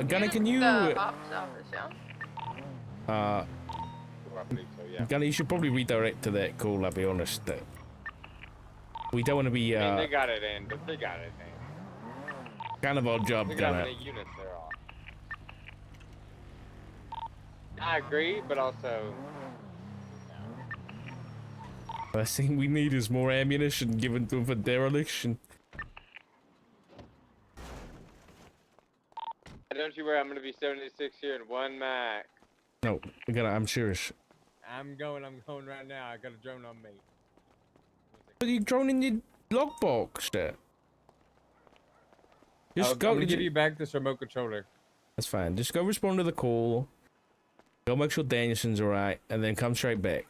Gunny, can you? The ops office, yeah. Yeah. Gunny, you should probably redirect to that call. I'll be honest. We don't want to be. I mean, they got it in, but they got it in. Kind of our job, Look at how Gunner. many units there are. I agree, but also. The thing we need is more ammunition given to them for dereliction. Don't you worry, I'm gonna be 76 here in one Mac. No, I'm serious. I'm going right now. I got a drone on me. But you drone in your lockbox there. Just go. I'm gonna give you back this remote controller. That's fine. Just go respond to the call. Go make sure Danielson's alright, and then come straight back.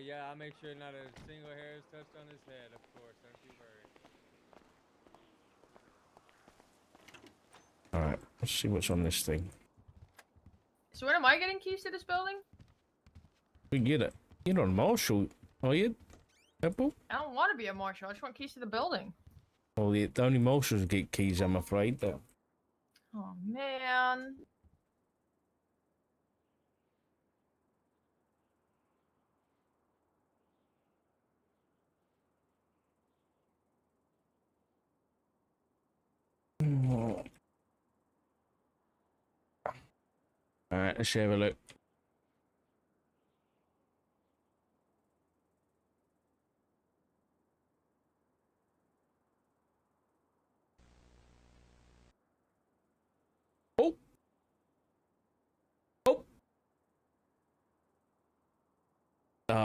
Yeah, I'll make sure not a single hair is touched on his head, of course. Don't you worry. Alright, let's see what's on this thing. So when am I getting keys to this building? We get it. You're not a marshal, are you? Apple? I don't want to be a marshal. I just want keys to the building. Well, the only marshals get keys, I'm afraid, though. Oh, man. Alright, let's have a look. Oh! Oh!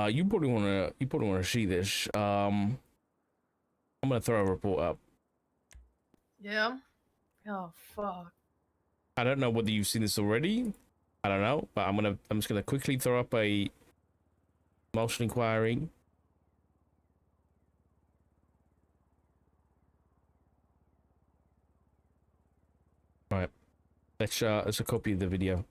You probably wanna see this. I'm gonna throw a report up. Yeah? Oh, fuck. I don't know whether you've seen this already. I don't know, but I'm just gonna quickly throw up a motion inquiry. Right. That's a copy of the video.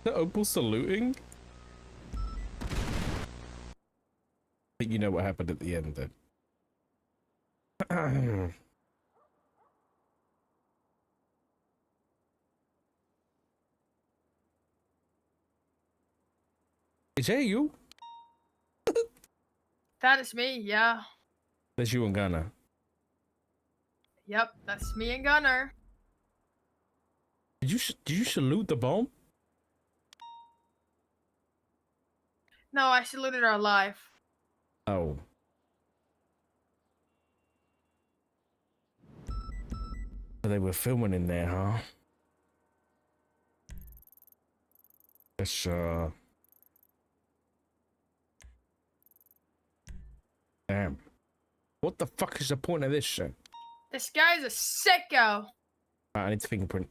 The Opal saluting? I think you know what happened at the end then. Is that you? That is me, yeah. That's you and Gunner. Yep, that's me and Gunner. Did you salute the bomb? No, I saluted our life. Oh. So they were filming in there, huh? That's damn. What the fuck is the point of this shit? This guy's a sicko. I need to fingerprint.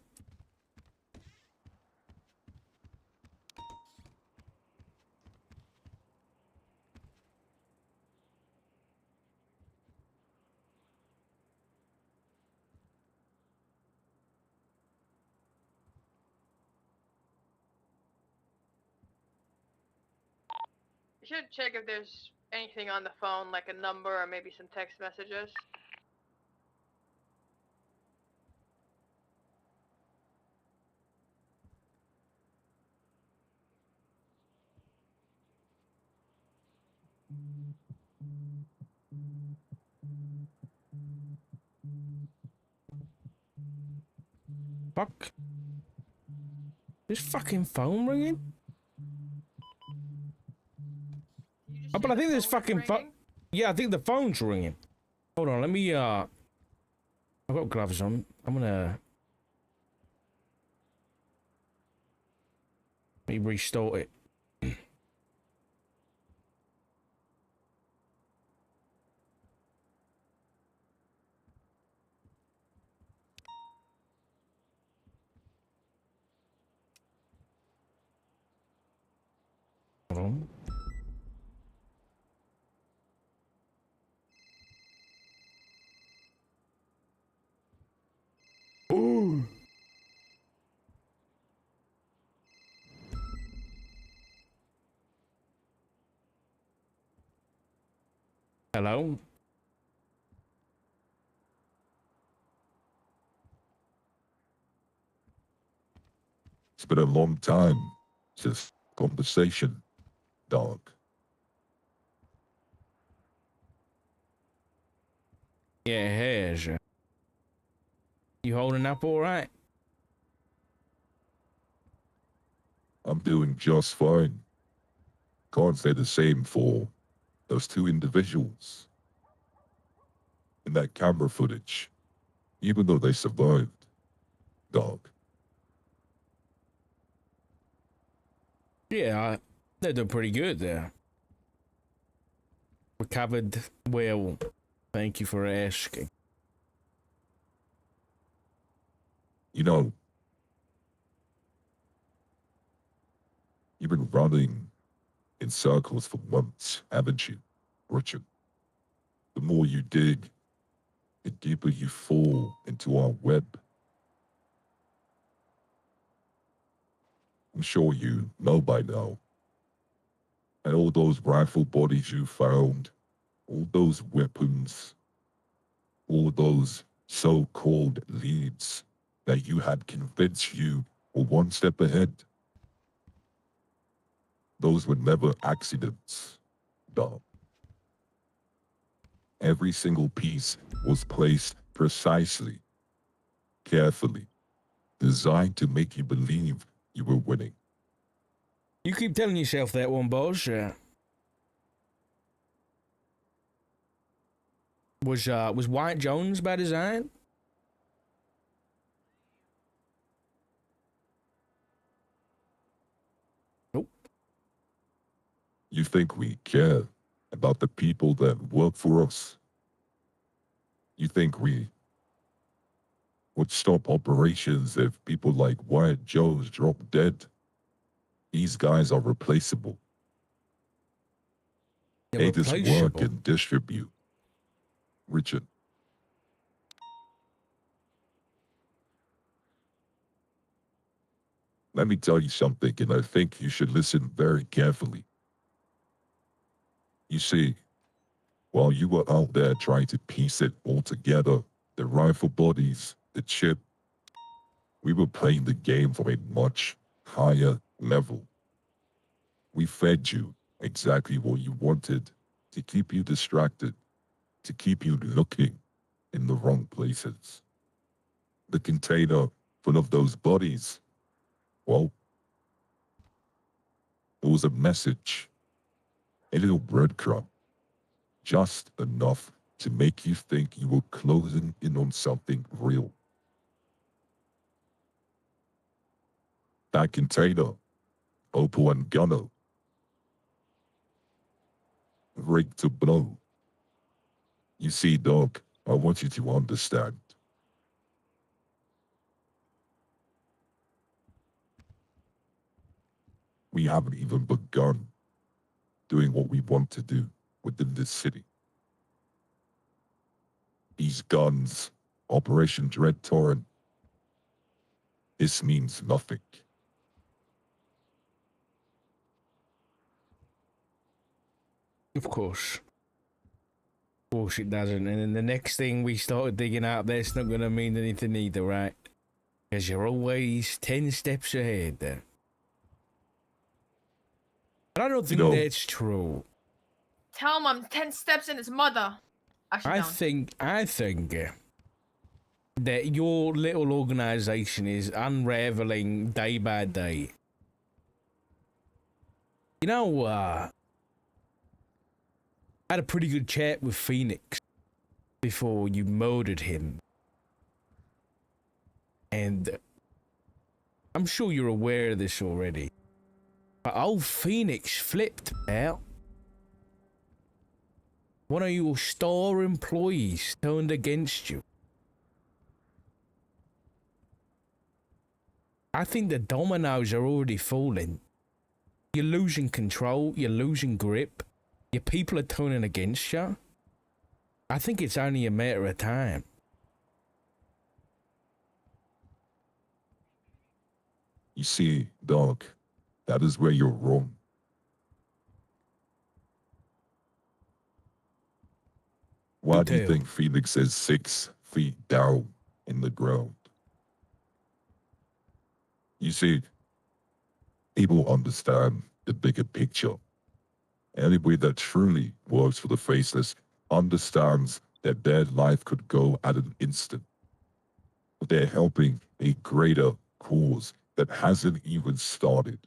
You should check if there's anything on the phone, like a number or maybe some text messages. Fuck. This fucking phone ringing? You just Oh, but hear I think the this phone fucking ringing? Yeah, I think the phone's ringing. Hold on, let me, I've got gloves on. I'm gonna... Let me restart it. Hold on. Ooh. Hello? It's been a long time since conversation, dog. Yeah, it has. You holding up all right? I'm doing just fine. Can't say the same for those two individuals in that camera footage, even though they survived, dog. Yeah, they're doing pretty good there. Recovered well. Thank you for asking. You know, you've been running in circles for months, haven't you, Richard? The more you dig, the deeper you fall into our web. I'm sure you know by now. And all those rifle bodies you found, all those weapons, all those so-called leads that you had convinced you were one step ahead. Those were never accidents, dog. Every single piece was placed precisely, carefully, designed to make you believe you were winning. You keep telling yourself that one, boss. Was White Jones by design? Nope. You think we care about the people that work for us? You think we would stop operations if people like Wyatt Jones drop dead? These guys are replaceable. They're They just work replaceable. and distribute. Richard, let me tell you something, and I think you should listen very carefully. You see, while you were out there trying to piece it all together, the rifle bodies, the chip, we were playing the game from a much higher level. We fed you exactly what you wanted to keep you distracted, to keep you looking in the wrong places. The container full of those bodies, well, it was a message, a little breadcrumb, just enough to make you think you were closing in on something real. That container, Opal and Gunner, rigged to blow. You see, dog, I want you to understand. We haven't even begun doing what we want to do within this city. These guns, Operation Dread Torrent, this means nothing. Of course. Of course it doesn't. And then the next thing we started digging out, that's not going to mean anything either, right? Because you're always 10 steps ahead then. But I don't think know- that's true. Tell him I'm 10 steps in his mother. Actually, I don't. think that your little organization is unraveling day by day. You know, I had a pretty good chat with Phoenix before you murdered him. And I'm sure you're aware of this already. But old Phoenix flipped, pal. One of your star employees turned against you. I think the dominoes are already falling. You're losing control, you're losing grip, your people are turning against you. I think it's only a matter of time. You see, dog, that is where you're wrong. Why do you tell. think Phoenix is 6 feet down in the ground? You see, people understand the bigger picture. Anybody that truly works for the faceless understands that their life could go at an instant. But they're helping a greater cause that hasn't even started.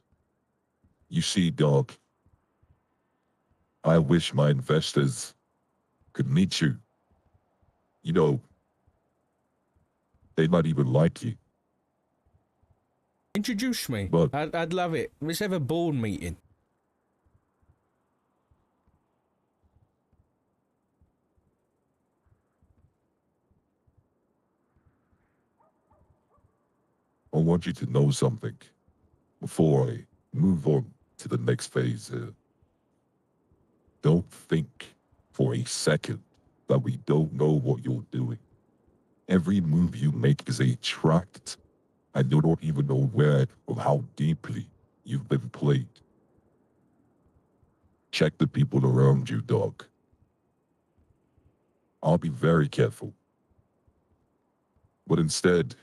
You see, dog, I wish my investors could meet you. You know, they might even like you. Introduce me. But I'd love it. Let's have a board meeting. I want you to know something before I move on to the next phase. Don't think for a second that we don't know what you're doing. Every move you make is a tract, and you don't even know aware of how deeply you've been played. Check the people around you, dog. I'll be very careful. But instead,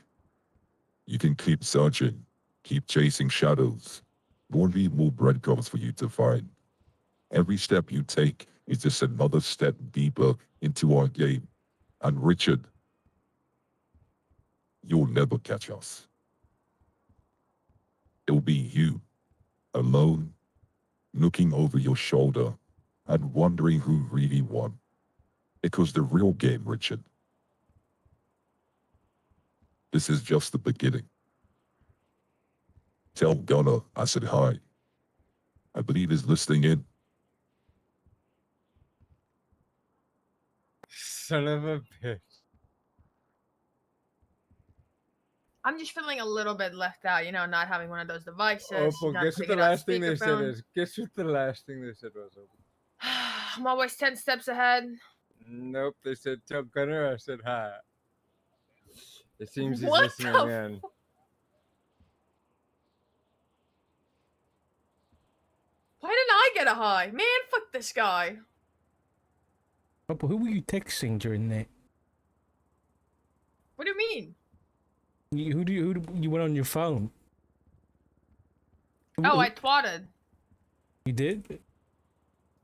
you can keep searching, keep chasing shadows. There won't be more breadcrumbs for you to find. Every step you take is just another step deeper into our game. And Richard, you'll never catch us. It'll be you, alone, looking over your shoulder and wondering who really won. Because the real game, Richard, this is just the beginning. Tell Gunnar I said hi. I believe he's listening in. Son of a bitch. I'm just feeling a little bit left out, you know, not having one of those devices. Opal, not guess what the picking up last thing they said speakerphone. is? Guess what the last thing they said was, Opal? I'm always 10 steps ahead. Nope, they said, tell Gunnar I said hi. It seems he's What listening the in. Why didn't I get a high? Man, fuck this guy. Oh, but who were you texting during that? What do you mean? Who you went on your phone? Oh, I twatted. You did?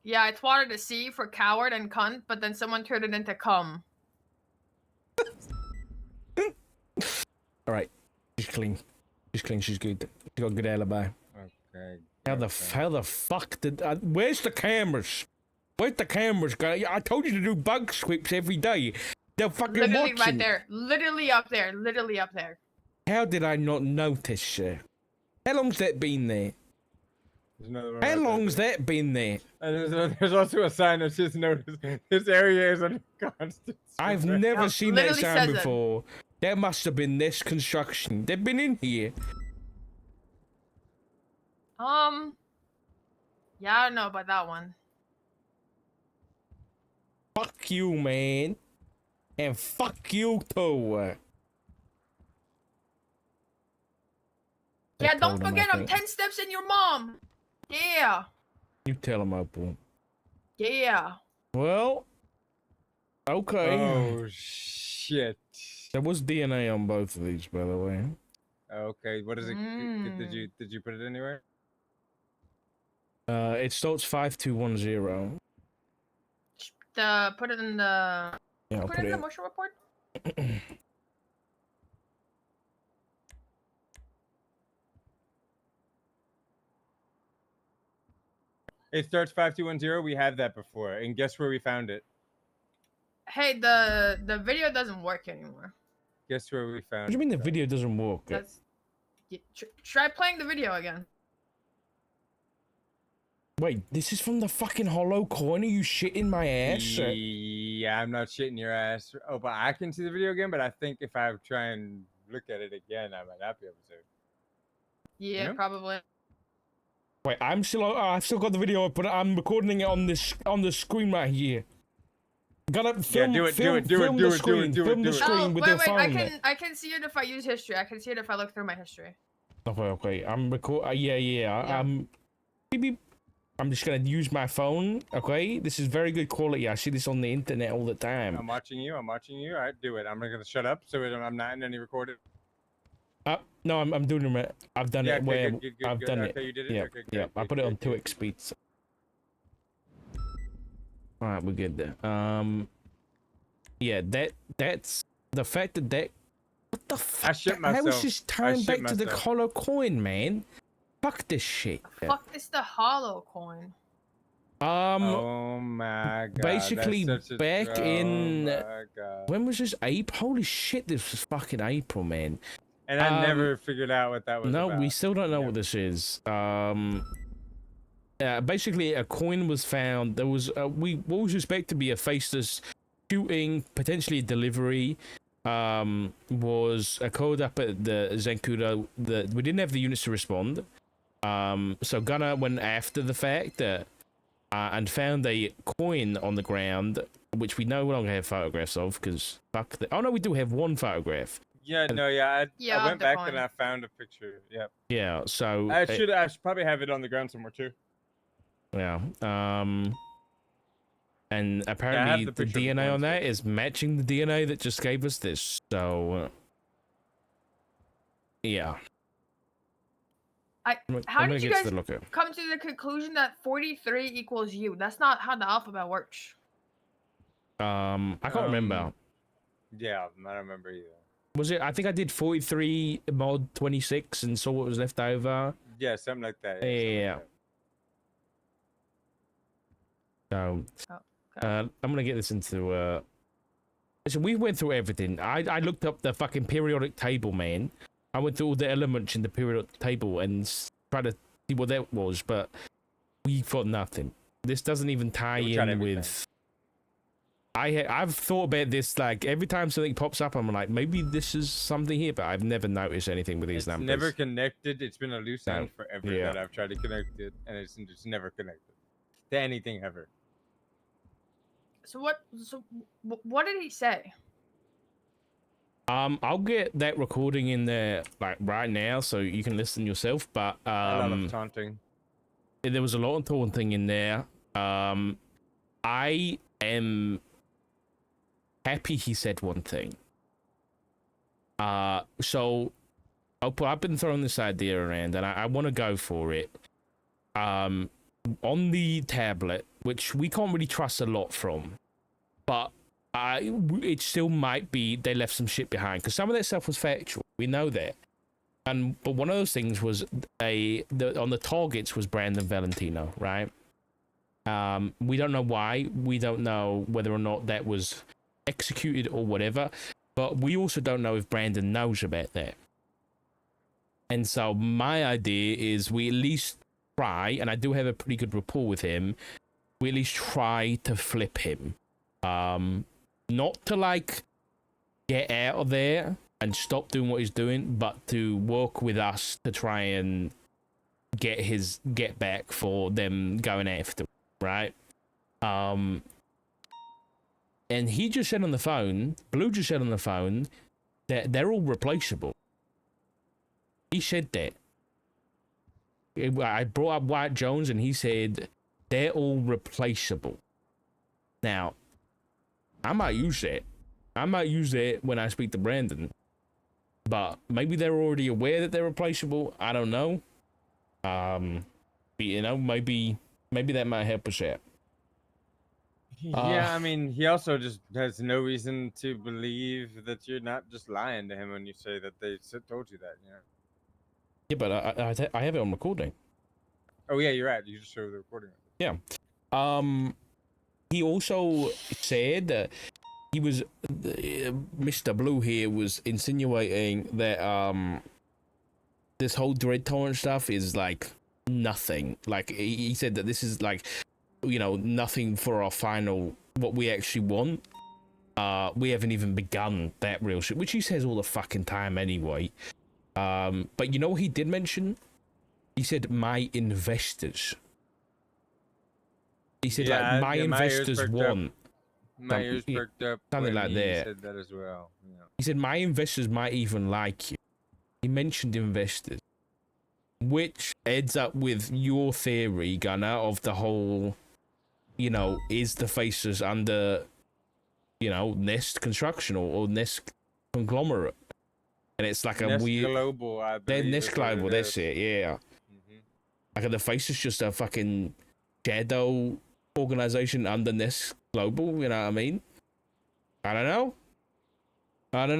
Yeah, I twatted a C for coward and cunt, but then someone turned it into cum. Alright. She's clean. She's clean, she's good. She got a good alibi. Okay. How the fuck did... where's the cameras? Where's the cameras, guy? I told you to do bug sweeps every day. They're fucking Literally watching. right there. Literally up there. Literally up there. How did I not notice, sir? How long's that been there? There's another one How right there, long's too. that been there? And there's also a sign that says notice this area is under constant I've surveillance. never No, seen that literally sign says it. before. That must have been this construction. They've been in here. Yeah, I don't know about that one. Fuck you, man. And fuck you, too. Yeah, I don't told him, I forget I'm think. 10 steps in your mom. Yeah. You tell him, Opal. Yeah. Well, okay. Oh shit. There was DNA on both of these, by the way. Okay, what is it? Mm. Did you put it anywhere? It starts 5210. Put it in the. Yeah, I'll Put put it in the it. motion report. It starts 5210. We had that before, and guess where we found it? Hey, the video doesn't work anymore. Guess where we found it? What do you mean the bro? video doesn't work? That's try playing the video again. Wait, this is from the fucking hollow coin? Are you shitting my ass? Yeah, I'm not shitting your ass. Oh, but I can see the video again. But I think if I try and look at it again, I might not be able to. Yeah, know? probably. Wait, I've still got the video up, but I'm recording it on the screen right here. Gotta film, do it, do film, it, do it, film do the it, do screen, it, do it, film do the it. screen Oh, with wait, your wait, phone. I can see it if I use history. I can see it if I look through my history. Okay, I'm record. Yeah. I'm just gonna use my phone. Okay, this is very good quality. I see this on the internet all the time. I'm watching you. I'm watching you. All right, do it. I'm gonna shut up so I'm not in any recorded. No, I'm doing it. I've done Yeah, it. okay, Where good, I've good. done Okay, it. you did it? Yeah, Okay, yeah. good, I good, put it on good, 2x speed. So. All right, we're good there. Yeah, that's the fact that what the fuck? I shit How is myself. this I time shit back to the myself. hollow coin, man? Fuck this shit. Fuck is the hollow coin? Oh my god. basically that's such a, back in Oh my god. when was this? April? Holy shit, this was fucking April, man. And I never figured out what that was No, about. we still don't know Never. what this is. Basically a coin was found. There was what was suspected to be a faceless shooting, potentially a delivery. Was a code up at the Zancudo. We didn't have the units to respond. So Gunnar went after the fact and found a coin on the ground, which we no longer have photographs of because fuck the. Oh no, we do have one photograph. Yeah, no, yeah. Yeah, I went the back coin. and I found a picture. Yep. Yeah. So I should probably have it on the ground somewhere too. yeah. And apparently the the picture of the DNA coin on that still. is matching the DNA that just gave us this. So yeah. How I'm gonna did you get guys to the looker. come to the conclusion that 43 equals you? That's not how the alphabet works. I can't remember. Yeah, I don't remember either. Was it? I think I did 43 mod 26 and saw what was left over. Yeah, something like that. Yeah. So, I'm gonna get this into. So we went through everything. I looked up the fucking periodic table, man. I went through all the elements in the periodic table and tried to see what that was, but we got nothing. This doesn't even tie We tried in everything. with. I've thought about this like every time something pops up, I'm like maybe this is something here, but I've never noticed anything with these It's numbers. never connected. It's been a loose No. end forever Yeah. that I've tried to connect it, and it's just never connected to anything ever. So what did he say? I'll get that recording in there like right now so you can listen yourself. But A lot of taunting. there was a lot of taunting in there. I am happy he said one thing. So I've been throwing this idea around and I want to go for it. On the tablet, which we can't really trust a lot from, but it still might be they left some shit behind because some of that stuff was factual. We know that. But one of those things was on the targets was Brandon Valentino, right? We don't know why. We don't know whether or not that was executed or whatever. But we also don't know if Brandon knows about that. And so my idea is we at least try, and I do have a pretty good rapport with him, we at least try to flip him. Not to like get out of there and stop doing what he's doing, but to work with us to try and get back for them going after him, right? And he just said on the phone, Blue just said on the phone that they're all replaceable. He said that. I brought up White Jones and he said they're all replaceable. Now, I might use that. I might use that when I speak to Brandon. But maybe they're already aware that they're replaceable. I don't know. You know, maybe that might help us out. Yeah, I mean, he also just has no reason to believe that you're not just lying to him when you say that they told you that, you know? Yeah, but I have it on recording. Oh, yeah, you're right. You just showed the recording. Yeah. He also said that he was Mr. Blue here was insinuating that this whole dread torrent stuff is like nothing. Like he said that this is like, you know, nothing for our final what we actually want. We haven't even begun that real shit, which he says all the fucking time anyway. But you know what he did mention? He said my investors. He said like my investors want. My ears perked up. Something when like he that. said that as well. Yeah. He said my investors might even like you. He mentioned investors, which adds up with your theory, Gunnar, of the whole, you know, is the Faces under, you know, Nest Construction or Nest Conglomerate, and it's like a Nest weird. Global, I They're believe. Nest Global. That's it. Yeah. Like the Faces just a fucking shadow organization under Nest Global. You know what I mean? I don't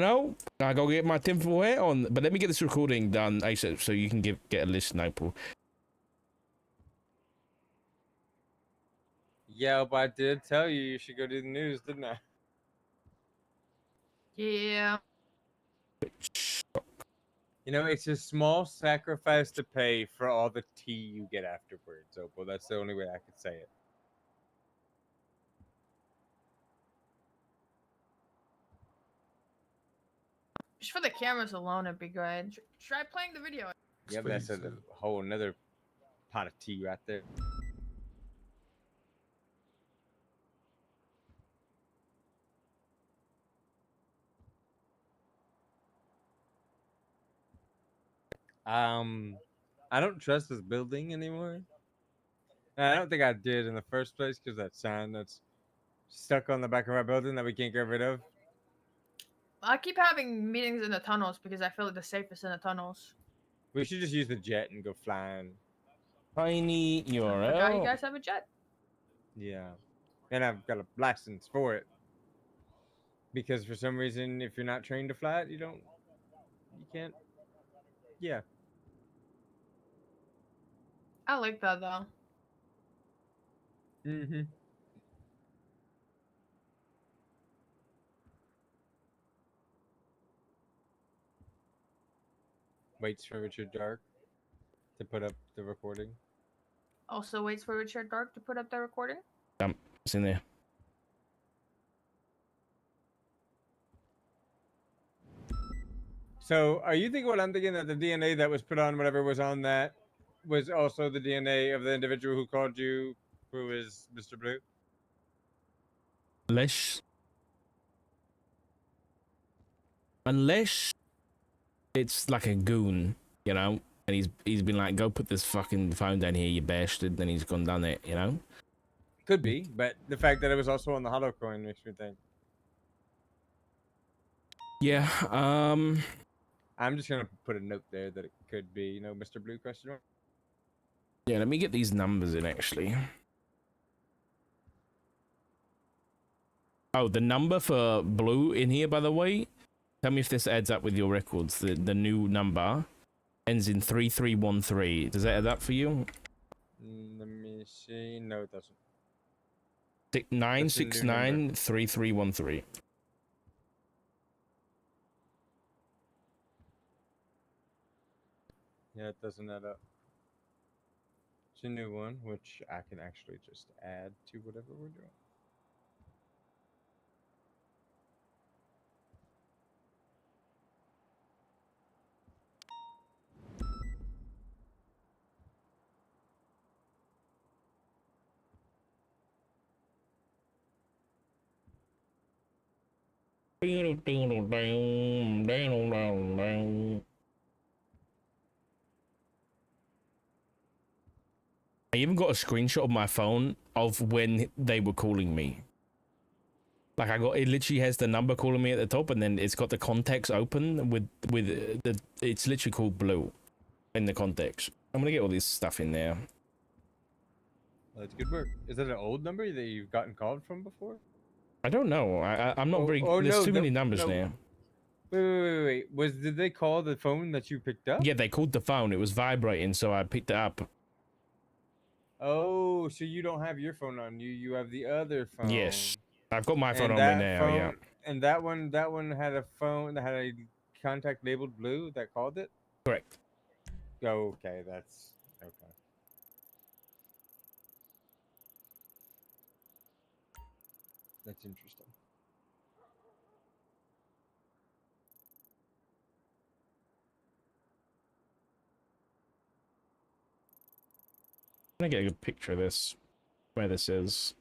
know. I go get my tinfoil hat on, but let me get this recording done ASAP so you can get a listen, April. Yeah, but I did tell you should go do the news, didn't I? Yeah. You know, it's a small sacrifice to pay for all the tea you get afterwards, Opal. That's the only way I could say it. Just for the cameras alone, it'd be good. Try playing the video. Yeah, but that's a whole another pot of tea right there. I don't trust this building anymore. And I don't think I did in the first place because that sign that's stuck on the back of our building that we can't get rid of. I keep having meetings in the tunnels because I feel like the safest in the tunnels. We should just use the jet and go flying. Tiny I forgot you URL. guys have a jet. Yeah. And I've got a license for it. Because for some reason, if you're not trained to fly it, you can't. Yeah. I like that though. Mm-hmm. Waits for Richard Dark to put up the recording. Also waits for Richard Dark to put up the recording. It's in there. So, are you thinking what I'm thinking, that the DNA that was put on whatever was on that was also the DNA of the individual who called you, who is Mr. Blue? Unless it's like a goon, you know, and he's been like, go put this fucking phone down here, you bastard. Then he's gone done it, you know. Could be, but the fact that it was also on the hollow coin makes me think. Yeah. I'm just gonna put a note there that it could be, Mr. Blue question mark. Yeah. Let me get these numbers in actually. Oh, the number for Blue in here, by the way. Tell me if this adds up with your records. The new number ends in 3313. Does that add up for you? Let me see. No, it doesn't. 9693313. Yeah, it doesn't add up. It's a new one, which I can actually just add to whatever we're doing. I even got a screenshot of my phone of when they were calling me. Like it literally has the number calling me at the top, and then it's got the contacts open with it's literally called Blue in the contacts. I'm gonna get all this stuff in there. Well, that's good work. Is that an old number that you've gotten called from before? I don't know. I'm not very. There's too many numbers there. Wait. Did they call the phone that you picked up? Yeah, they called the phone. It was vibrating, so I picked it up. Oh, so you don't have your phone on you. You have the other phone. Yes. I've got my phone And on me that now, phone, yeah. and that one had a phone that had a contact labeled blue that called it. Correct. Okay, that's okay. That's interesting. I'm gonna get a good picture of this, where this is.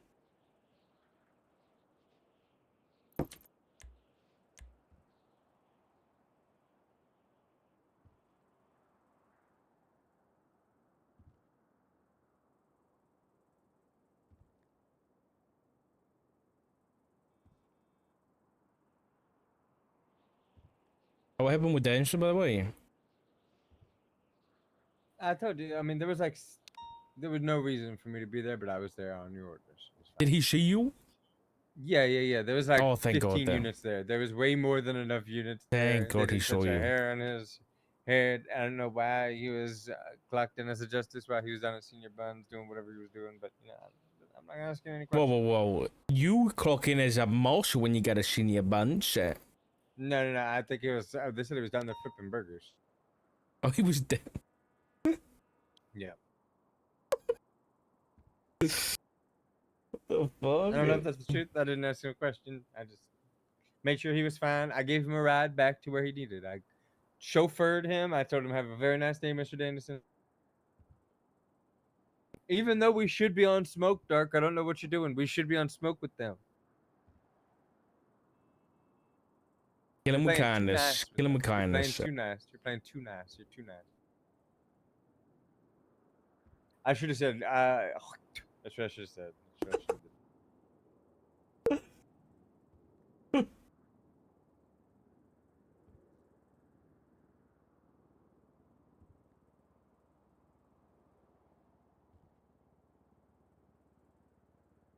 Oh, what happened with Daniel, by the way? I told you. I mean, there was like, there was no reason for me to be there, but I was there on your orders. It's Did fine. he see you? Yeah. There was like Oh, thank God 15 then. units there. There was way more than enough units Thank there. They God he didn't saw touch a you. hair on his head. I don't know why he was clocked in as a justice while he was down at Senior Buns doing whatever he was doing, but you know, I'm not asking any Whoa, questions. whoa. You clock in as a marshal when you get a senior bunch. No. I think it was. They said he was down there flipping burgers. Oh, he was dead. Yeah. The fuck? I don't know if that's the truth. I didn't ask him a question. I just made sure he was fine. I gave him a ride back to where he needed. I chauffeured him. I told him, "Have a very nice day, Mr. Danielson." Even though we should be on smoke, Dark, I don't know what you're doing. We should be on smoke with them. Kill You're him with playing too kindness. nice. Kill him with You're playing kindness. too nice. You're playing too nice. You're too nice. I should have said. That's what I should have said. That's what I should have did.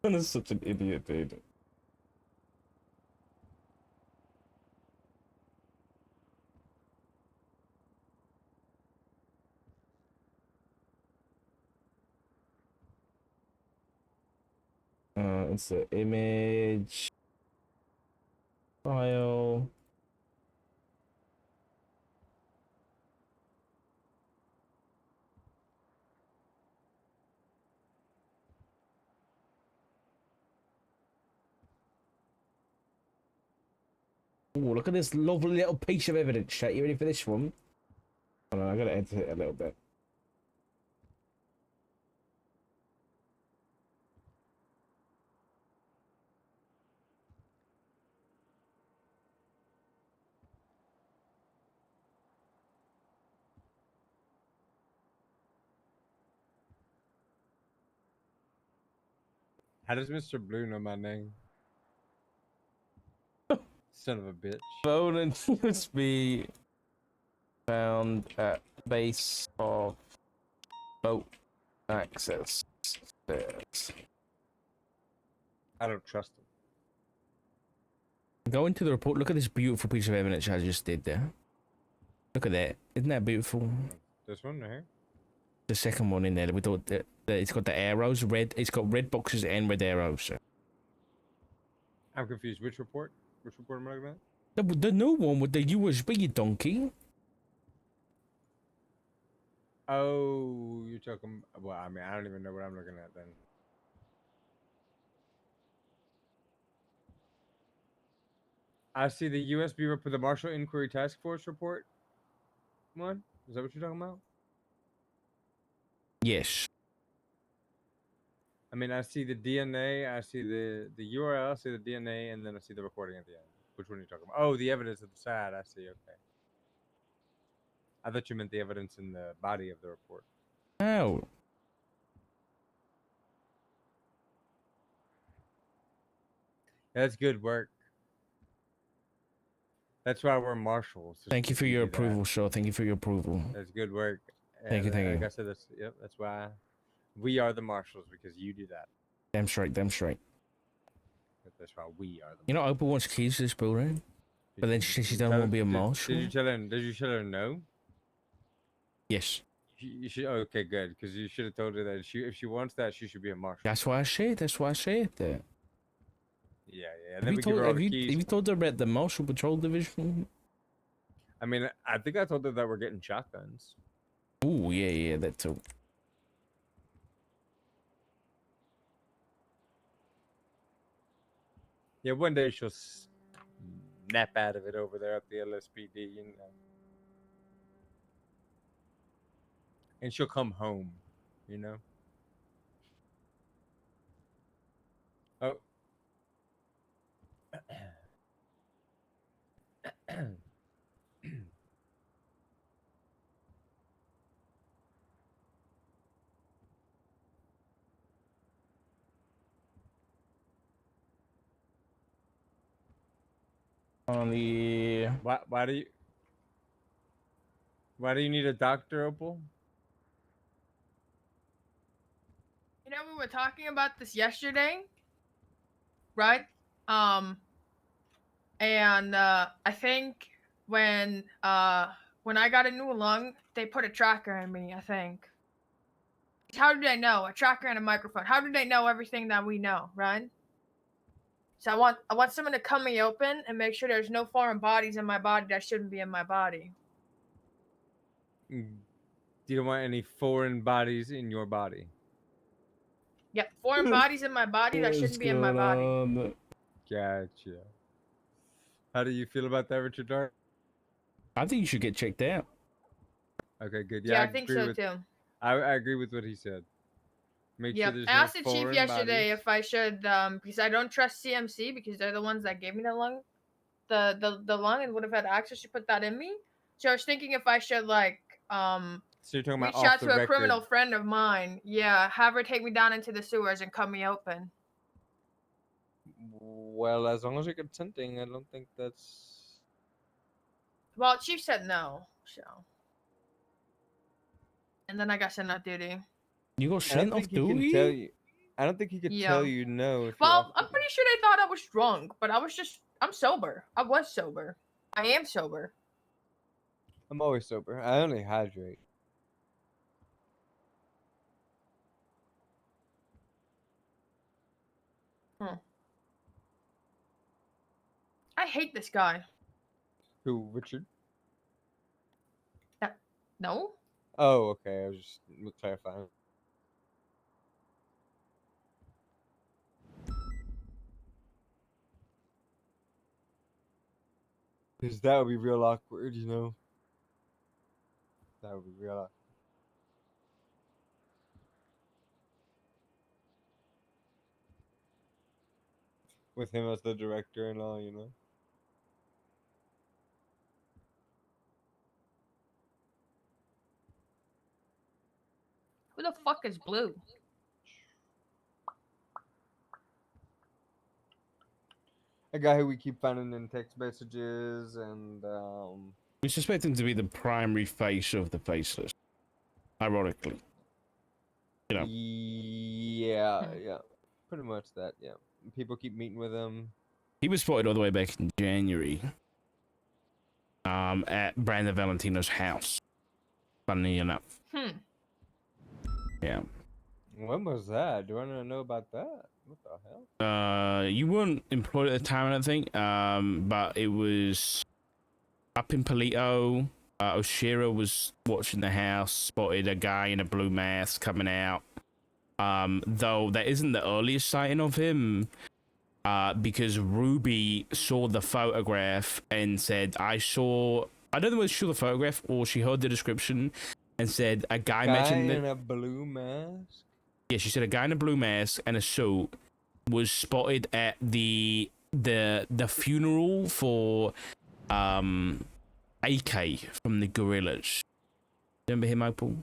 Man is such an idiot, dude. It's the image file. Oh, look at this lovely little piece of evidence, chat. You ready for this one? Hold on, I gotta edit it a little bit. How does Mr. Blue know my name? Son of a bitch. Phone and USB found at base of boat access stairs. I don't trust him. Go into the report. Look at this beautiful piece of evidence I just did there. Look at that. Isn't that beautiful? This one right here. The second one in there. We thought that it's got the arrows, red. It's got red boxes and red arrows. I'm confused. Which report? Which report am I looking at? The new one with the USB, you donkey. Oh, you're talking. Well, I mean, I don't even know what I'm looking at then. I see the USB report, the Marshall Inquiry Task Force report. One? Is that what you're talking about? Yes. I mean, I see the DNA, I see the URL, I see the DNA, and then I see the recording at the end. Which one are you talking about? Oh, the evidence at the side. I see. Okay. I thought you meant the evidence in the body of the report. Oh. That's good work. That's why we're marshals. so Thank you for we your do that. approval, sir. Thank you for your approval. That's good work. Thank you, thank Like you. I said, that's why we are the marshals, because you do that. Damn straight, damn straight. That's why we are the. You know, Oprah wants keys to this building, but then she says she doesn't want to be a marshal. Did you tell her? Did you tell her no? Yes. You should. Okay, good. Because you should have told her that if she wants that, she should be a marshal. That's why I said. That's why I said that. Yeah. And Have then you we give told? her all Have the you? keys. Have you told her about the Marshall Patrol Division? I mean, I think I told her that we're getting shotguns. Oh yeah, that too. Yeah, one day she'll snap out of it over there at the LSPD, you know. And she'll come home, you know. Oh. On the Why do you need a doctor, Opal? You know, we were talking about this yesterday, right? And I think when I got a new lung, they put a tracker in me. I think. How did they know? A tracker and a microphone. How did they know everything that we know, right? So I want someone to cut me open and make sure there's no foreign bodies in my body that shouldn't be in my body. You don't want any foreign bodies in your body. Yep, foreign bodies in my body that shouldn't be in my body. Gotcha. How do you feel about that, Richard Dart? I think you should get checked out. Okay, good. Yeah, Yeah, I think so too. I agree with what he said. Make sure Yep. there's I no asked the chief foreign yesterday bodies. if I should, because I don't trust CMC because they're the ones that gave me the lung, the lung, and would have had access to put that in me. So I was thinking if I should So you're talking about reach off out the to a record. criminal friend of mine. Yeah, have her take me down into the sewers and cut me open. Well, as long as you're consenting, I don't think that's. Well, chief said no, so. And then I got sent off duty. You got I don't sent off think he can tell duty? you. I don't think he could Yeah. tell you no. If you're Well, off I'm pretty sure they thought I was drunk, but I'm sober. I was sober. I am sober. I'm always sober. I only hydrate. I hate this guy. Who, Richard? No? Oh, okay. I was just clarifying. Because that would be real awkward, you know? That would be real awkward. With him as the director and all, you know? Who the fuck is Blue? A guy who we keep finding in text messages and, We suspect him to be the primary face of the Faceless. Ironically. You know. Yeah. Pretty much that, yeah. People keep meeting with him. He was spotted all the way back in January. At Brandon Valentino's house. Funny enough. Yeah. When was that? Do I know about that? What the hell? You weren't employed at the time, I don't think. But it was up in Palito. Oshira was watching the house, spotted a guy in a blue mask coming out. Though that isn't the earliest sighting of him. Because Ruby saw the photograph and said, I don't know whether she saw the photograph or she heard the description and said a guy mentioned in a blue mask? Yeah, she said a guy in a blue mask and a suit was spotted at the funeral for AK from the Gorillas. Remember him, Opal?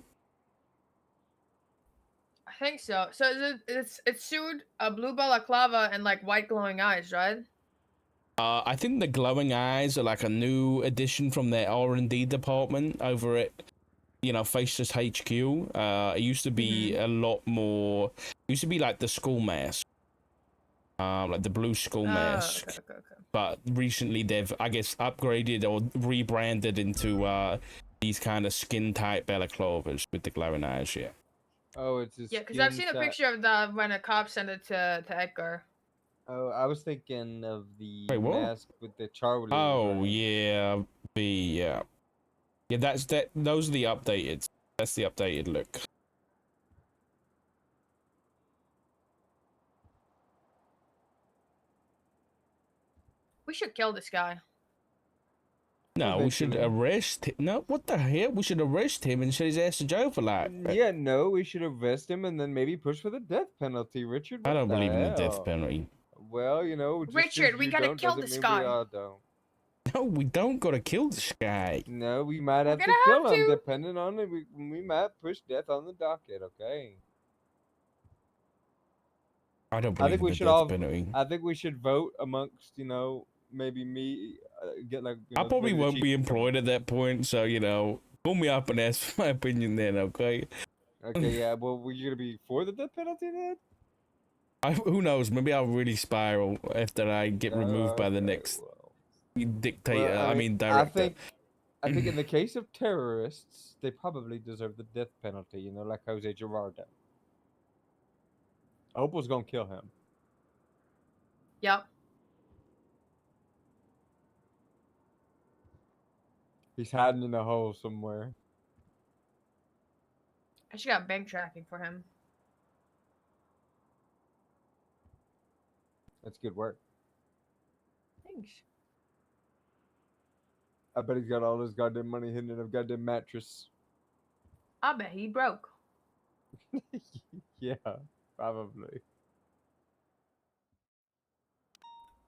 I think so. So it's sued a blue balaclava and like white glowing eyes, right? I think the glowing eyes are like a new addition from their R&D department over at, Faceless HQ. It used to be a lot more. It used to be like the school mask, like the blue school mask. Okay. But recently they've, I guess, upgraded or rebranded into these kind of skin tight balaclavas with the glowing eyes. Yeah. Oh, it's his Yeah, because I've skin seen a tight- picture of that when a cop sent it to Edgar. Oh, I was thinking of the Wait, what? mask with the Charlie. Oh yeah, yeah. That's that. Those are the updated. That's the updated look. We should kill this guy. No, we should Eventually. arrest him. No, what the hell? We should arrest him and send his ass to jail for like. Yeah, no, we should arrest him and then maybe push for the death penalty, Richard. I What don't the believe in the death hell? penalty. Well, you know, just 'cause Richard, we you gotta don't kill doesn't this mean guy. We all don't. No, we don't gotta kill this guy. No, we might have to gonna kill have him, to. depending on it. We might push death on the docket. Okay. I don't I believe think in we the should death all. penalty. I think we should vote amongst, you know, maybe me, get like. You I know, probably maybe the won't chief be can come employed at that point, so you know, call me up and ask for my opinion then, okay? Okay, yeah. Well, were you gonna be for the death penalty then? Who knows? Maybe I'll really spiral after I get removed by the Okay, next well, dictator. well, I mean, I director. think in the case of terrorists, they probably deserve the death penalty. You know, like Jose Gerardo. Opal's gonna kill him. Yep. He's hiding in a hole somewhere. I should got bank tracking for him. That's good work. Thanks. I bet he's got all his goddamn money hidden in a goddamn mattress. I bet he broke. Yeah, probably.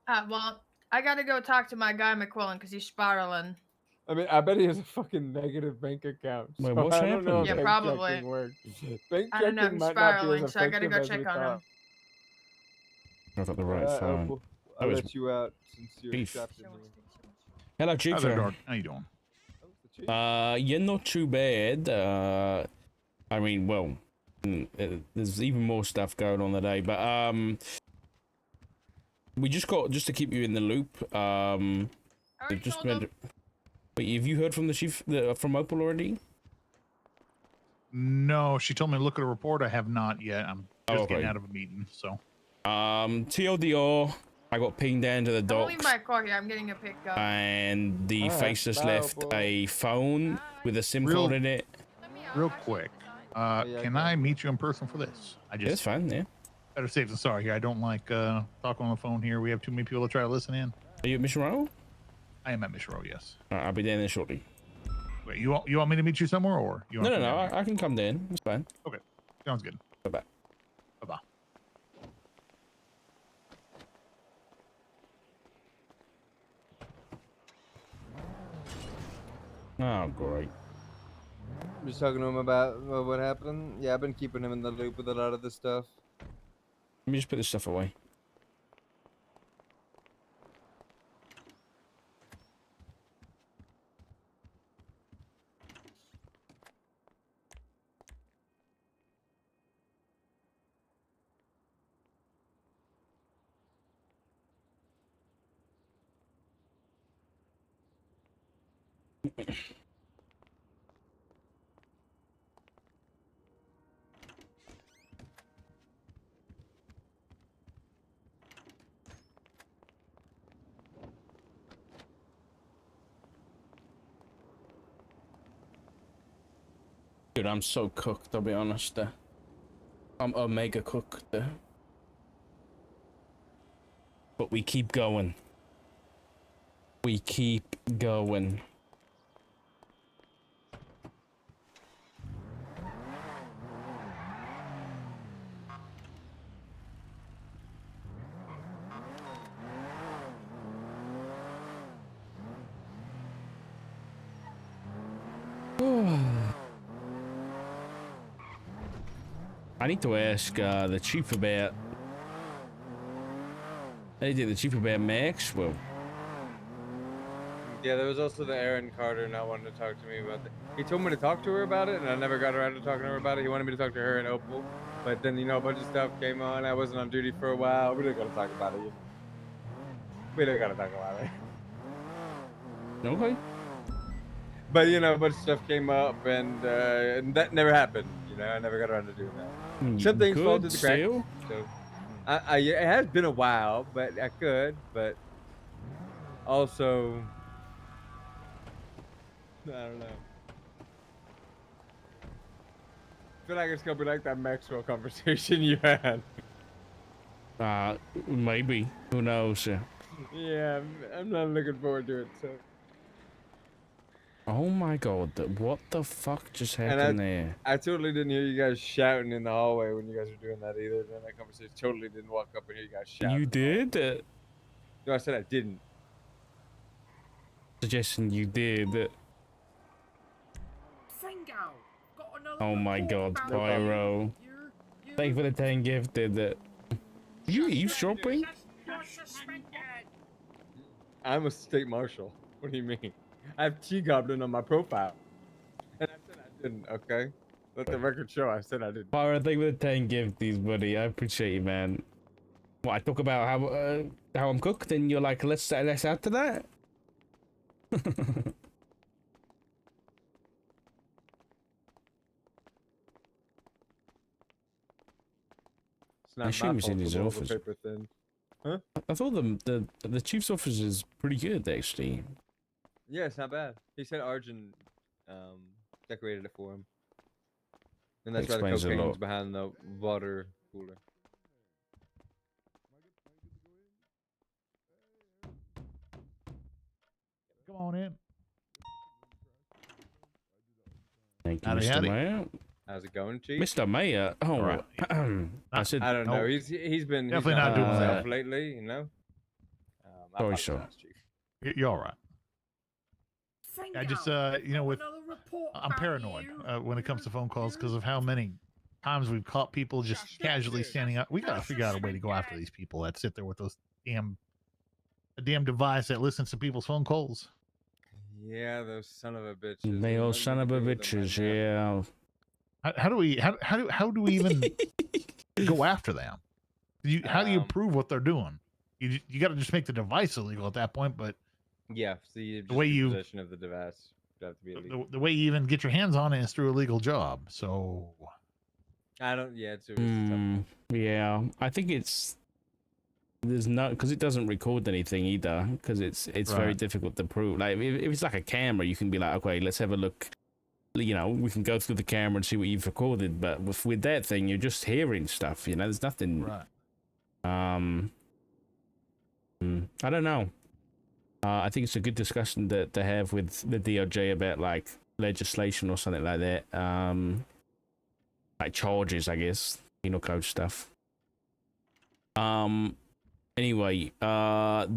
Well, I gotta go talk to my guy McQuillan because he's spiraling. I mean, I bet he has a fucking negative bank account. Wait, So what's I don't know happened? if Yeah, bank probably. checking works. Bank I don't know, checking he's might not be spiraling, as so I gotta effective go as we check on him. thought. I got the right phone. Opal, That I'll was let you out since you're beef. trapped in here. Hello, Hi there, Chief. Dart. How you doing? Oh, it's the chief. You're not too bad. I mean, well, there's even more stuff going on today, but we just to keep you in the loop. I already They've just told him. made. Wait, have you heard from the chief from Opal already? No, she told me to look at a report. I have not yet. I'm just getting okay. out of a meeting, so. TLDR, I got pinged down to the I'm gonna leave docks, my car here. I'm getting a pickup. and the Alright, faceless bye, left Opal. a phone with a SIM Real- card in it. Real quick, yeah, can I I meet you in person for this? I Yeah, it's just fine, yeah. better safe than sorry here. I don't like talking on the phone here. We have too many people to try to listen in. Are you at Mission Row? I am at Mission Row, yes. I'll be down there shortly. Wait, you want me to meet you somewhere, or you want No, to no, come no, down here? I can come down. It's fine. Sounds good. Bye-bye. Bye-bye. Oh, great. Just talking to him about what happened. Yeah, I've been keeping him in the loop with a lot of this stuff. Let me just put this stuff away. Dude, I'm so cooked, I'll be honest. I'm omega cooked. But we keep going. We keep going. I need to ask the chief about. I need to get the chief about Maxwell. Yeah, there was also the Aaron Carter not wanting to talk to me about that. He told me to talk to her about it, and I never got around to talking to her about it. He wanted me to talk to her and Opal, but then, you know, a bunch of stuff came on. I wasn't on duty for a while. We didn't gotta talk about it. You know. We didn't gotta talk about it. Okay. But you know, a bunch of stuff came up, and that never happened. You know, I never got around to doing that. Some things fall through the cracks. Still? So, it has been a while, but I could. But also, I don't know. I feel like it's gonna be like that Maxwell conversation you had. Maybe. Who knows? Yeah, I'm not looking forward to it. So. Oh my god, what the fuck just happened there? I totally didn't hear you guys shouting in the hallway when you guys were doing that either. During that conversation, totally didn't walk up and hear you guys shouting. You did? No, I said I didn't. Suggesting you did. Oh my god, Pyro. Thank you for the 10 gifted. You eavesdropping? I'm a state marshal. What do you mean? I have T-Goblin on my profile. And I said I didn't, okay? Let the record show I said I didn't. Pyro, thank you for the 10 gifties, buddy. I appreciate you, man. What, I talk about how I'm cooked and you're like, let's add to that? It's not I assume my he's in fault his for all the office. paper thin. Huh? I thought the chief's office is pretty good, actually. Yeah, it's not bad. He said Arjun decorated it for him. And that's why the Explains a cocaine's lot. behind the water cooler. Come on in. Thank you, Howdy, Mr. howdy. Mayor. How's it going, Chief? Mr. Mayor. Oh, Right. I said. I don't know. Nope. He's been Definitely he's not doing himself that. lately, you know. I Sorry, apologize, sir. Chief. You're all right. I just, you know, I'm paranoid when it comes to phone calls because of how many times we've caught people just casually standing up. We got to figure out a way to go after these people that sit there with those a damn device that listens to people's phone calls. Yeah, those son of a bitches. They all Nothing son to of a do with them bitches, right now. yeah. How do we even go after them? How do you prove what they're doing? You got to just make the device illegal at that point. But Yeah, so you just way in you- possession of the device would have to be illegal. the way you even get your hands on it is through a legal job. So I don't. Yeah, it's a tough one. Yeah, I think there's no, because it doesn't record anything either, because it's very Right. difficult to prove. Like if it's like a camera, you can be like, okay, let's have a look. You know, we can go through the camera and see what you've recorded. But with that thing, you're just hearing stuff. You know, there's nothing. right. I don't know. I think it's a good discussion to have with the DOJ about like legislation or something like that. Like charges, I guess, penal code stuff. Anyway, so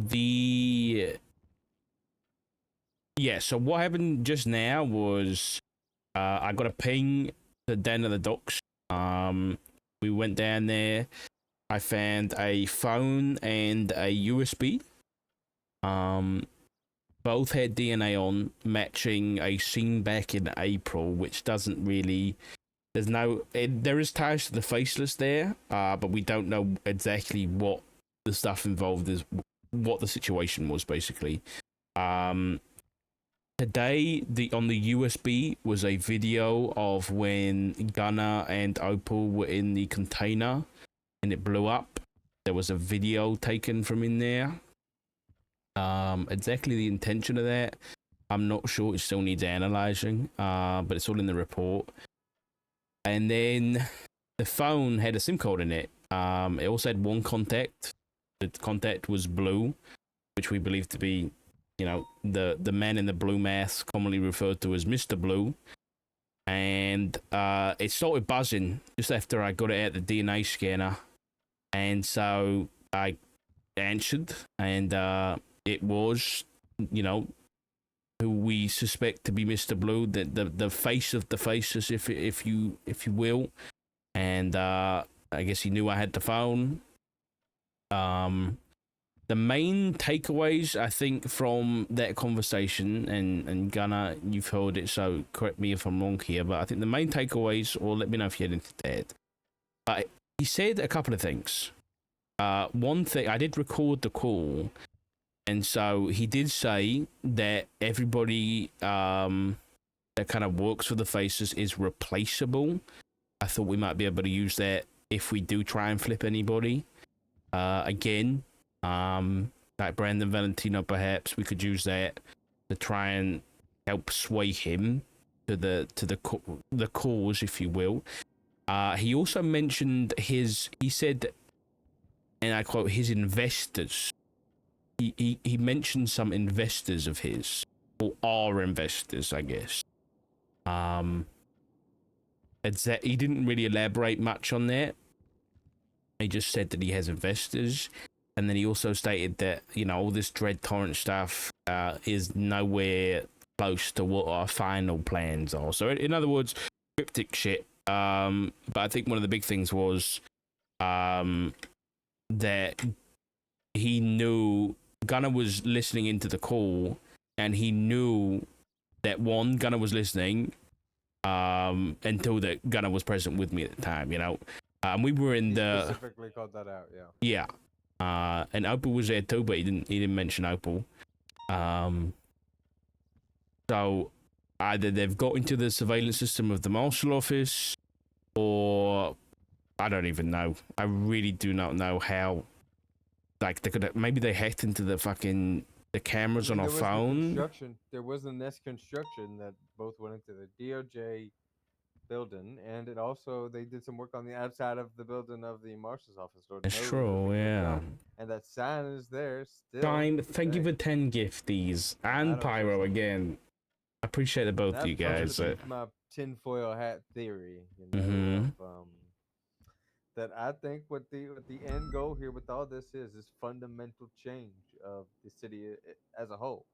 what happened just now was I got a ping down at the docks. We went down there. I found a phone and a USB. Both had DNA on, matching a scene back in April, which doesn't really. There is ties to the faceless there, but we don't know exactly what the stuff involved is, what the situation was basically. Today, on the USB was a video of when Gunnar and Opal were in the container and it blew up. There was a video taken from in there. Exactly the intention of that, I'm not sure. It still needs analyzing, but it's all in the report. And then the phone had a SIM card in it. It also had one contact. The contact was blue, which we believe to be, the man in the blue mask, commonly referred to as Mr. Blue. And it started buzzing just after I got it out the DNA scanner. And so I answered, and it was, who we suspect to be Mr. Blue, the face of the faces, if you will. And I guess he knew I had the phone. The main takeaways, I think, from that conversation, and Gunnar, you've heard it, so correct me if I'm wrong here, but I think the main takeaways, or let me know if you had anything to add. He said a couple of things. One thing, I did record the call, and so he did say that everybody that kind of works for the faces is replaceable. I thought we might be able to use that if we do try and flip anybody. Again, like Brandon Valentino, perhaps we could use that to try and help sway him to the cause, if you will. He also mentioned he said, and I quote, his investors. He mentioned some investors of his, or our investors, I guess. It's that he didn't really elaborate much on that. He just said that he has investors, and then he also stated that, you know, all this Dread Torrent stuff is nowhere close to what our final plans are. So in other words, cryptic shit. But I think one of the big things was that he knew Gunnar was listening into the call, and he knew that Gunnar was listening until that Gunnar was present with me at the time, you know. We were in He specifically called that out, yeah. Yeah. And Opal was there too, but he didn't mention Opal. So either they've got into the surveillance system of the marshal office, or I don't even know. I really do not know how. Like, maybe they hacked into the cameras on our phone. There was a Nest construction that both went into the DOJ building, and they did some work on the outside of the building of the marshal's office. It's true, yeah. And that sign is there still. Thank you for 10 gifties and Pyro again. I appreciate it both of you guys. My tinfoil hat theory, you know, that I think what the end goal here with all this is fundamental change of the city as a whole.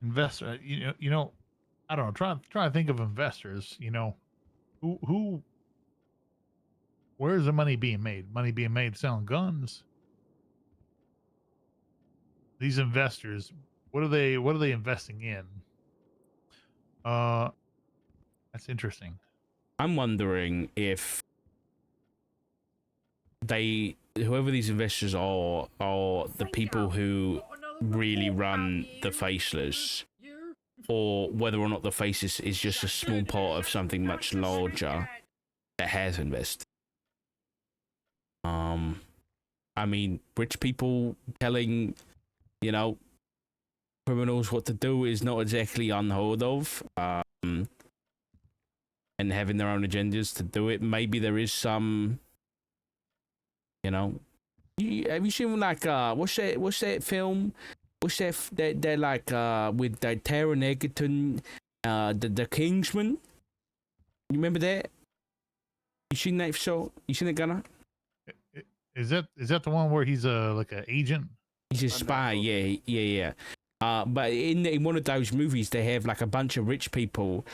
Investor, you know, I don't know. Try to think of investors. You know, who, where's the money being made? Money being made selling guns. These investors, what are they investing in? That's interesting. I'm wondering if whoever these investors are the people who really run the Faceless, or whether or not the Faceless is just a small part of something much larger that has invested. I mean, rich people telling, you know, criminals what to do is not exactly unheard of. And having their own agendas to do it. Maybe there is some, you know. Have you seen like what's that film? What's that like with the Taron Egerton, the Kingsman? You remember that? You seen that show? You seen it, Gunnar? Is that the one where he's like an agent? He's a spy. Yeah. But in one of those movies, they have like a bunch of rich people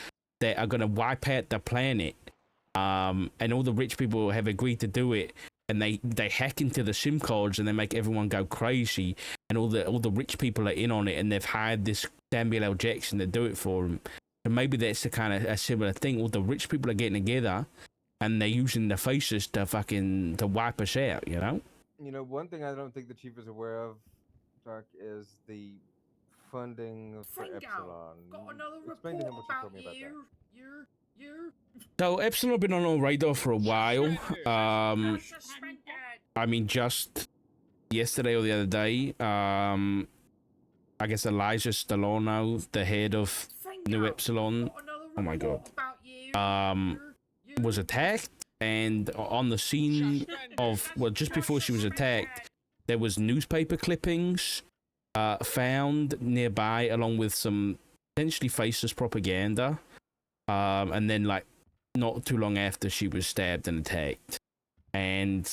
that are gonna wipe out the planet, and all the rich people have agreed to do it, and they hack into the SIM cards and they make everyone go crazy, and all the rich people are in on it, and they've hired this Samuel L. Jackson to do it for them. And maybe that's the kind of a similar thing. All the rich people are getting together, and they're using the Faces to wipe us out. You know. You know, one thing I don't think the chief is aware of, Dark, is the funding for Epsilon. Explain to him what you told me about that. So Epsilon have been on our radar for a while. I mean, just yesterday or the other day, I guess Elijah Stallone, the head of New Epsilon, oh my god, was attacked, and on the scene of, well, just before she was attacked, there was newspaper clippings found nearby, along with some potentially faceless propaganda, and then like not too long after, she was stabbed and attacked. And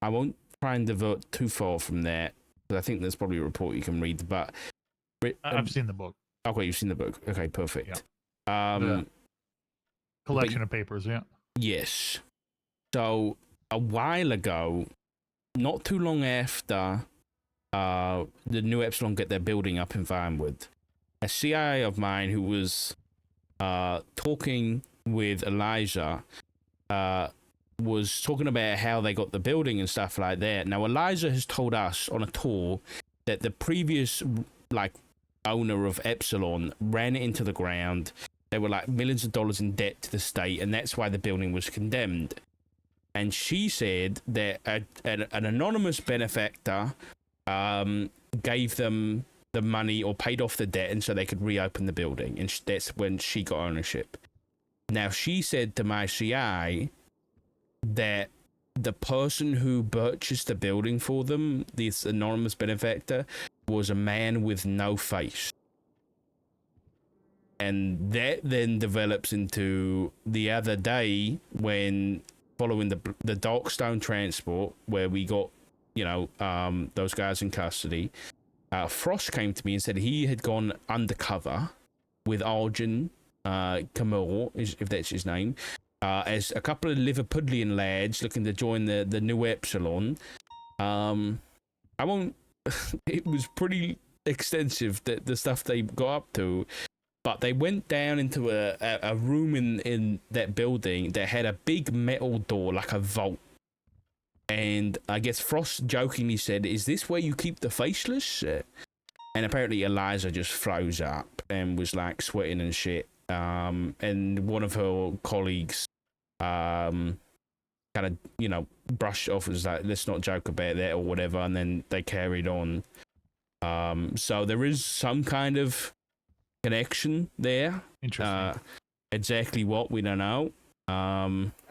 I won't try and divert too far from that, because I think there's probably a report you can read, but I've seen the book. Okay, you've seen the book. Okay, perfect. Yeah. Collection of papers, yeah. Yes. So a while ago, not too long after the New Epsilon get their building up in Vinewood, a CIA of mine who was talking with Elijah was talking about how they got the building and stuff like that. Now, Elijah has told us on a tour that the previous like owner of Epsilon ran it into the ground. They were like millions of dollars in debt to the state, and that's why the building was condemned. And she said that an anonymous benefactor gave them the money or paid off the debt, and so they could reopen the building. And that's when she got ownership. Now, she said to my CI that the person who purchased the building for them, this anonymous benefactor, was a man with no face. And that then develops into the other day when, following the Darkstone transport, where we got, those guys in custody, Frost came to me and said he had gone undercover with Arjun Kamil, if that's his name, as a couple of Liverpudlian lads looking to join the new Epsilon. I won't. It was pretty extensive, the stuff they got up to, but they went down into a room in that building that had a big metal door, like a vault. And I guess Frost jokingly said, "Is this where you keep the faceless?" And apparently Eliza just froze up and was like sweating and shit. And one of her colleagues kind of, brushed off, was like, "Let's not joke about that," or whatever. And then they carried on. So there is some kind of connection there. Interesting. Exactly what, we don't know. I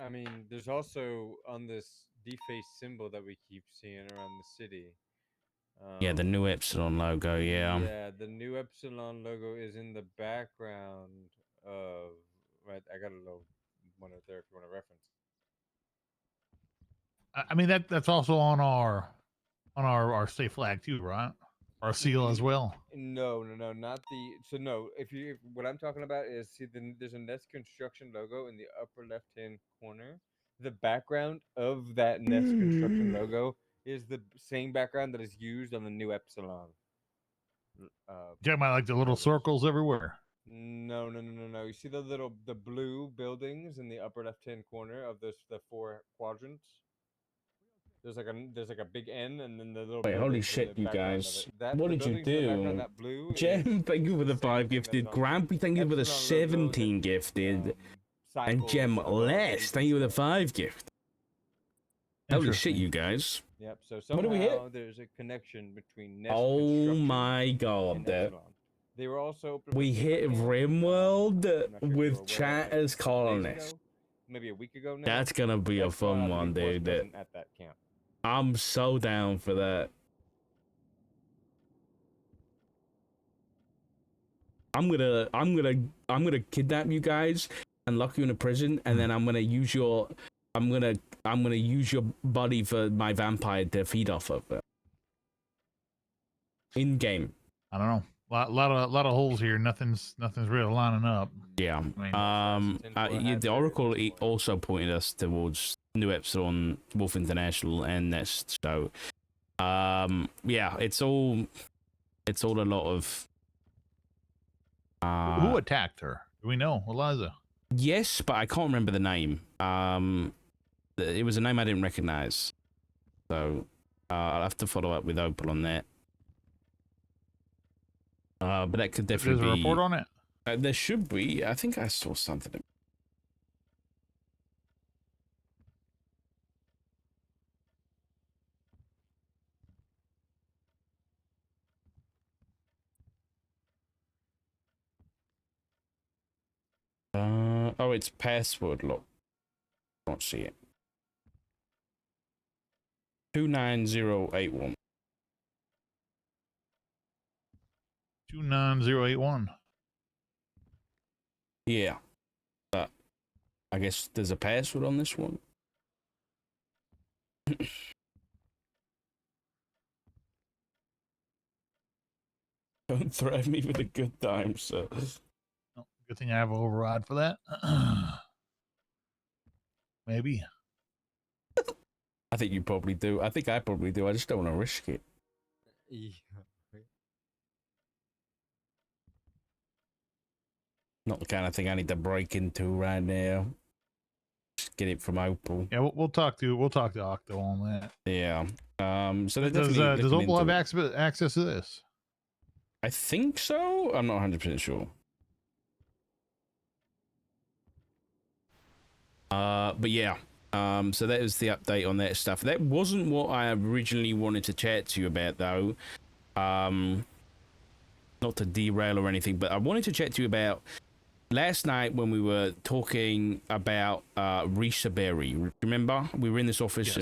mean, there's also on this defaced symbol that we keep seeing around the city. Yeah, the new Epsilon logo, yeah. Yeah, the new Epsilon logo is in the background of... Right, I got a little one right there if you want to reference. I mean, that's also on our state flag too, right? Our seal as well. No, not the... So no, if what I'm talking about is, see, there's a Nest Construction logo in the upper left-hand corner. The background of that Nest Construction logo is the same background that is used on the new Epsilon. Talking about like the little circles everywhere. No. You see the blue buildings in the upper left-hand corner of the 4 quadrants? There's like a big N, and then the little... Wait, holy shit, you guys. What did you do? Jem, thank you for the 5 gifted. Grampy, thank you for the 17 gifted. And Jem Les, thank you for the 5 gift. Holy shit, you guys. Yep, so What do we hit? somehow there's a connection between Nest Oh Construction my god. and Epsilon. They were also open We for hit business, Rimworld I'm not sure if you were with aware chat of it, as 2 days colonists. ago, maybe a week ago now. That's gonna be a Epsilon fun out of one, the East West dude. wasn't at that camp. I'm so down for that. I'm gonna kidnap you guys and lock you in a prison, and then I'm gonna use your body for my vampire to feed off of it. In game. I don't know. Lot of holes here. Nothing's really lining up. Yeah. I mean, The Oracle also pointed us towards New Epsilon, Wolf International, and Nest. So, yeah, it's all a lot of. Who attacked her? Do we know, Eliza? Yes, but I can't remember the name. It was a name I didn't recognize. So, I'll have to follow up with Opal on that. But that could definitely There's a be... report on it? There should be. I think I saw something. Oh, it's password lock. Don't see it. 29081. 29081. Yeah. I guess there's a password on this one. Don't threaten me with a good time, sir. Oh, good thing I have an override for that. Maybe. I think you probably do. I think I probably do. I just don't want to risk it. Yeah. Not the kind of thing I need to break into right now. Just get it from Opal. Yeah, we'll talk to Octo on that. Yeah. So they're Does definitely does looking Opal have into it. access to this? I think so. I'm not 100% sure. But yeah. So that was the update on that stuff. That wasn't what I originally wanted to chat to you about, though. Not to derail or anything, but I wanted to chat to you about last night when we were talking about Risha Berry. Remember, we were in this office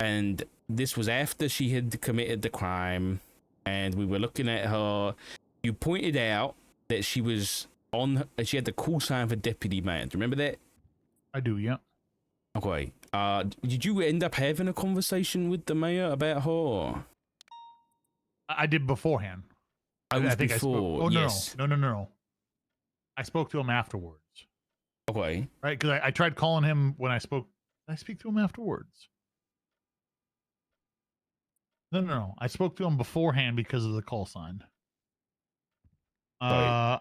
and this was after she had committed the crime, and we were looking at her. You pointed out that she was she had the call sign for deputy mayor. Do you remember that? I do, yeah. Okay. Did you end up having a conversation with the mayor about her? I did beforehand. I think before. I spoke. Oh, yes. No. I spoke to him afterwards. Okay. Right? Because I tried calling him when I spoke. Did I speak to him afterwards? No. I spoke to him beforehand because of the call sign. Right.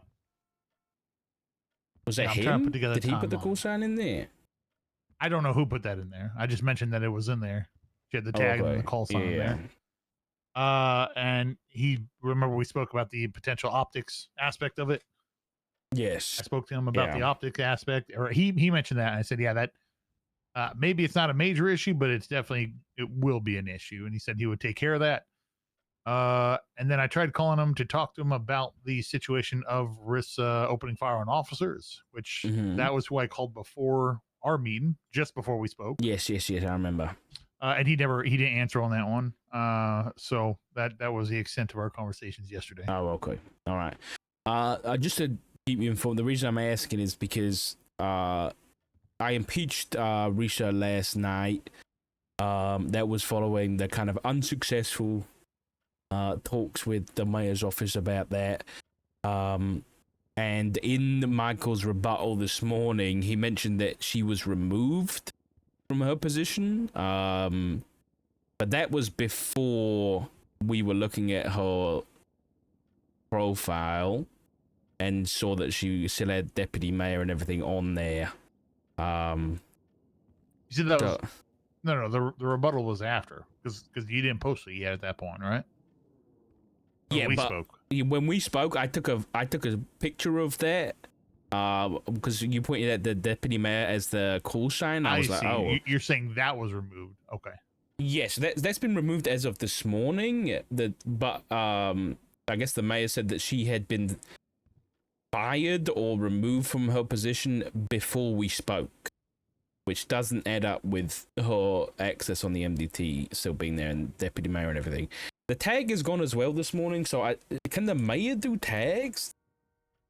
Was that I'm him? trying to put together Did he put the timeline. call sign in there? I don't know who put that in there. I just mentioned that it was in there. She had the tag and the call sign in there. And remember we spoke about the potential optics aspect of it. Yes. I spoke to him about the optic aspect, or he mentioned that, and I said, yeah, that maybe it's not a major issue, but it will be an issue. And he said he would take care of that. And then I tried calling him to talk to him about the situation of Rissa opening fire on officers, which that was who I called before our meeting, just before we spoke. Yes, I remember. And he didn't answer on that one. So that was the extent of our conversations yesterday. Oh, okay. All right. Just to keep you informed, the reason I'm asking is because I impeached Risha last night. That was following the kind of unsuccessful talks with the mayor's office about that. And in Michael's rebuttal this morning, he mentioned that she was removed from her position. But that was before we were looking at her profile and saw that she still had deputy mayor and everything on there. You said that was no. The rebuttal was after because you didn't post it yet at that point, right? Yeah, but when we spoke, I took a picture of that because you pointed at the deputy mayor as the call sign. I was like, oh, you're saying that was removed? Okay. Yes, that's been removed as of this morning. But I guess the mayor said that she had been fired or removed from her position before we spoke, which doesn't add up with her access on the MDT still being there and deputy mayor and everything. The tag is gone as well this morning, so can the mayor do tags?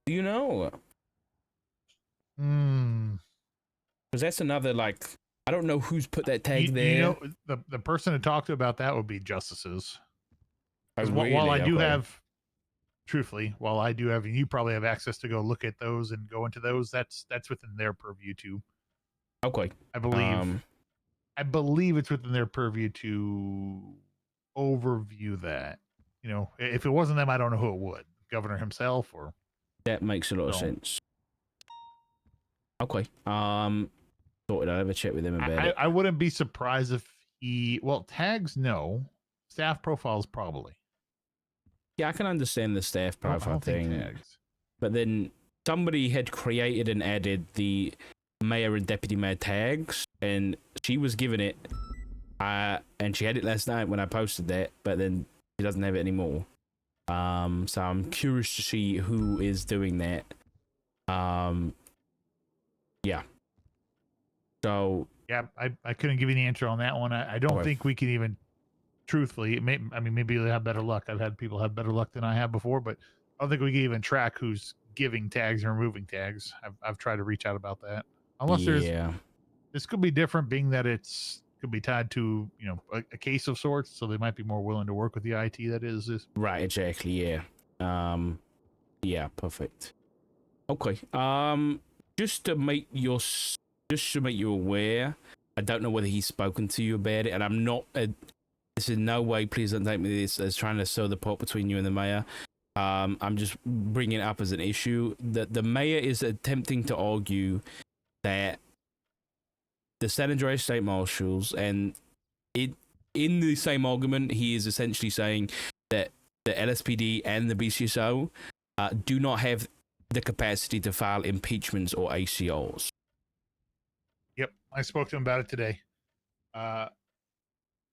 Do you know? Because that's another, like, I don't know who's put that tag there. You know, the person to talk to about that would be justices. Really? While I do have, truthfully, and you probably have access to go look at those and go into those, that's within their purview too. Okay. I believe it's within their purview to overview that. You know, if it wasn't them, I don't know who it would. Governor himself, or that makes a lot of sense. Okay. Thought I'd have a chat with him about it. I wouldn't be surprised if tags, no. Staff profiles, probably. Yeah, I can understand the staff profile thing. Tags. But then somebody had created and added the mayor and deputy mayor tags, and she was given it. And she had it last night when I posted that, but then she doesn't have it anymore. So I'm curious to see who is doing that. Yeah. So yeah, I couldn't give you the answer on that one. I don't think we can even, truthfully, maybe they have better luck. I've had people have better luck than I have before, but I don't think we can even track who's giving tags and removing tags. I've tried to reach out about that. Unless this could be different, being that could be tied to, you know, a case of sorts, so they might be more willing to work with the IT that is this. Right, exactly, yeah. Yeah, perfect. Okay. Just to make you aware, I don't know whether he's spoken to you about it, and I'm not this is no way, please don't take me this as trying to stir the pot between you and the mayor. I'm just bringing it up as an issue that the mayor is attempting to argue that the San Andreas State Marshals, and in the same argument, he is essentially saying that the LSPD and the BCSO do not have the capacity to file impeachments or ACOs. Yep, I spoke to him about it today.